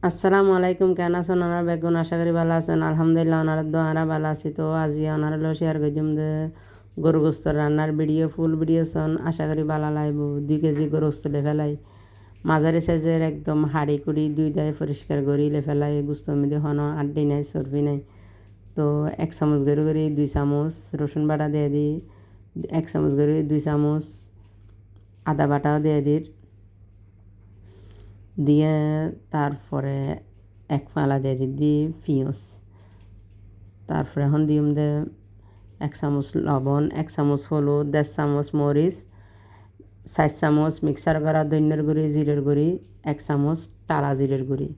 আসসালামু আলাইকুম, কেন আছেন ওনার বেগুন? আশা করি ভালো আছেন। আলহামদুলিল্লাহ ওনার দোয়ারা ভালো আছি। তো আজি ওনার হলো শেয়ার করছিলাম যে গরু গোস্ত রান্নার ভিডিও, ফুল ভিডিও শোন। আশা করি ভালো লাগব। 2 কেজি গরু গোস্ত লে ফেলাই, মাঝারি সাইজের একদম হাড়ি কুড়ি দুই দায় পরিষ্কার করি লে ফেলাই। গোস্ত মধ্যে হনো আড্ডি নাই, চর্বি নাই। তো 1 চামচ গরু করি 2 চামচ রসুন বাটা দিয়ে দিই, 1 চামচ করে 2 চামচ আদা বাটাও দিয়ে দিই, দিয়ে তারপরে এক ফালা দিয়ে দিই পিঁয়াজ। তারপরে এখন দিম দে 1 চামচ লবণ, 1 চামচ হলুদ, 1.5 চামচ মরিচ, 4 চামচ মিক্সার করা ধনিয়ার গুঁড়ি, জিরের গুঁড়ি, 1 চামচ টালা জিরের গুঁড়ি।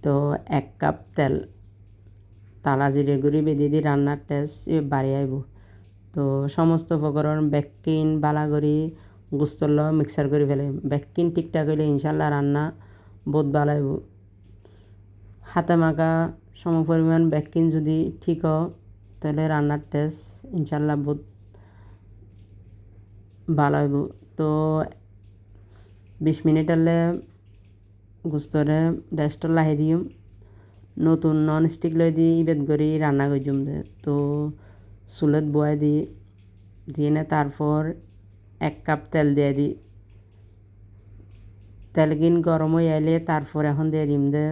তো 1 কাপ তেল, টালা জিরের গুঁড়ি বেঁধে দিই, রান্নার টেস্ট বাড়ি আইব। তো সমস্ত উপকরণ বেকিন বালা করি গুস্তল মিক্সার করে ফেলে। বেকিন ঠিকঠাক হইলে ইনশাল্লাহ রান্না বহুত ভালো হইব। হাতে মাখা সম পরিমাণ বেকিন যদি ঠিক হয় তাহলে রান্নার টেস্ট ইনশাল্লাহ বহুত ভালো হইব। তো 20 মিনিট হলে গুস্তরে রেস্ট লাহি দিম। নতুন নন স্টিক লই দি ইবেদ করি রান্না করছুম দে। তো চুলত বয়াই দিয়ে না তারপর 1 কাপ তেল দিয়ে দিই। তেল গিন গরম হয়ে আইলে তারপর এখন দিয়ে দিম দে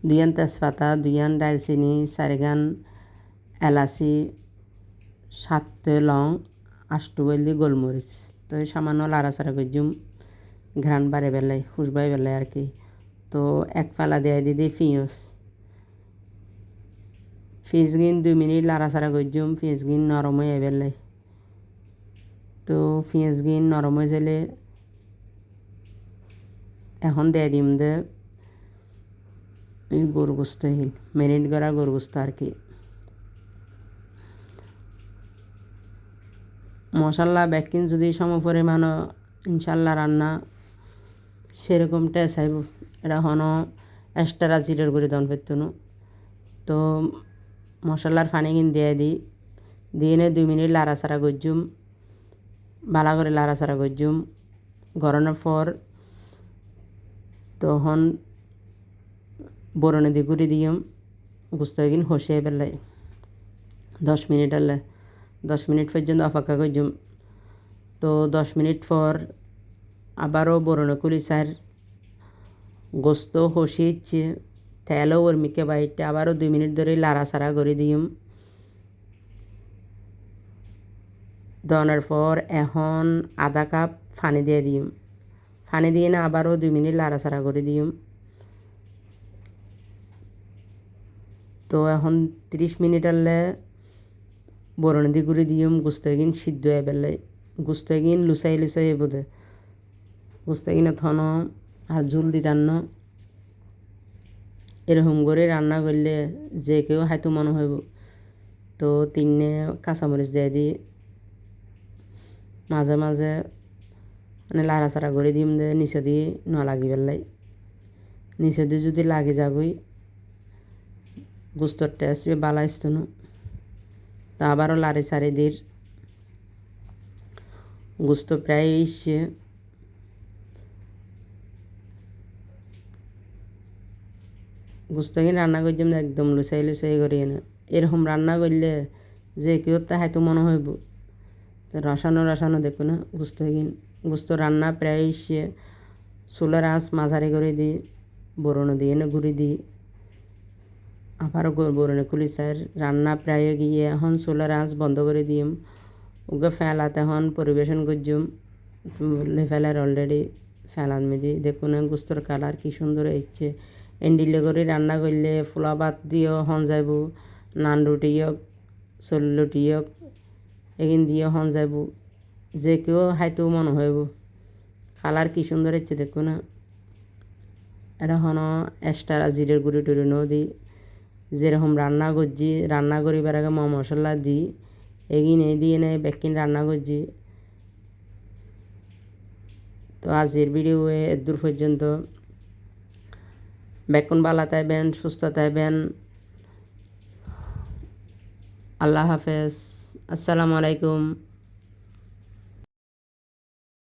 2 তেজপাতা, 2 দারচিনি, 4 এলাচি, 7 লং, 8 বললি গোলমরিচ। তো সামান্য লাড়াচাড়া করছুম ঘ্রাণ বাড়ে বেলায়, খুশবাই বেলায় আর কি। তো এক ফালা দিয়ে দিই পিঁয়াজ। পিঁয়াজ গিন 2 মিনিট লাড়াচাড়া করছুম, পিঁয়াজ গিন নরম হয়ে বেলায়। তো পিঁয়াজ গিন নরম হয়ে গেলে এখন দিয়ে দিম দে এই গরু গোস্ত মেরিনেট করা গরু গোস্ত আর কি। মশলা বেকিং যদি সম পরিমাণ ইনশাল্লাহ রান্না সেরকম টেস্ট আইব। এটা হনো এক্সট্রা জিরের গুঁড়ি দন ফেরতনু। তো মশলার পানি কিন দিয়ে দিই, দিয়ে নে 2 মিনিট লাড়াচাড়া করছুম, ভালো করে লাড়াচাড়া করছুম। গরমের পর তখন বরণে দিয়ে গুঁড়ি দিম, গুস্ত কিন হসিয়ে পেলাই 10 মিনিট হলে 10 মিনিট পর্যন্ত অপেক্ষা করছুম। তো 10 মিনিট পর আবারও বরণে কুলি সার গোস্ত হসিয়েছে, তেলও ওর মিকে বাইটে আবারও 2 মিনিট ধরে লাড়াচাড়া করে দিম। দেওয়ার পর এখন আধা কাপ পানি দিয়ে দিম, পানি দিয়ে না আবারও 2 মিনিট লাড়াচাড়া করে দিম। তো এখন 30 মিনিট হলে বরণে দিয়ে গুঁড়ি দিম, গুস্ত কিন সিদ্ধ হয়ে পেলে গুস্ত কিন লুচাই বোধে গুস্ত কিনা থন আর ঝুল দিতাম না। এরকম করে রান্না করলে যে কেউ হয়তো মনে হইব। তো 3 কাঁচামরিচ দিয়ে দিই, মাঝে মাঝে মানে লাড়াচাড়া করে দিম দে নিচে দিয়ে ন লাগি পেলাই। নিচে দিয়ে যদি লাগে যাগই গুস্তর টেস্ট বালা আসতো না। তো আবারও লাড়ি চাড়ি দির গুস্ত প্রায় এসছে। গুস্ত কিনে রান্না করছিলাম একদম লুচাই করি না। এরকম রান্না করলে যে কেউ তা হয়তো মনে হইব। তো রসানো দেখো না গুস্ত রান্না প্রায় এসছে। চুলার আঁচ মাঝারি করে দিই, বরণে দিয়ে না ঘুরি দিই, আবারও বরণে খুলি স্যার রান্না প্রায় গিয়ে এখন চুলার আঁচ বন্ধ করে দিম। ওকে ফেলাতে এখন পরিবেশন করছুম। ফেলার অলরেডি ফেলান মেদি দেখুন গুস্তর কালার কি সুন্দর হচ্ছে। এন্ডিলে করে রান্না করলে ফুলা ভাত দিয়েও হন যাইব, নান রুটি হোক চল রুটি হোক এগিন দিয়ে হন যাইব, যে কেউ হয়তো মনে হইব। কালার কি সুন্দর হচ্ছে দেখো না। এটা হন এক্সট্রা জিরের গুঁড়ি টুরিনো দিই, যেরকম রান্না করছি রান্না করিবার আগে মশলা দিই এগিন এই দিয়ে নেই বেকিন রান্না করছি। তো আজকের ভিডিও দূর পর্যন্ত। বেকুন ভালো থাকবেন, সুস্থ থাকবেন। আল্লাহ হাফেজ, আসসালামু আলাইকুম।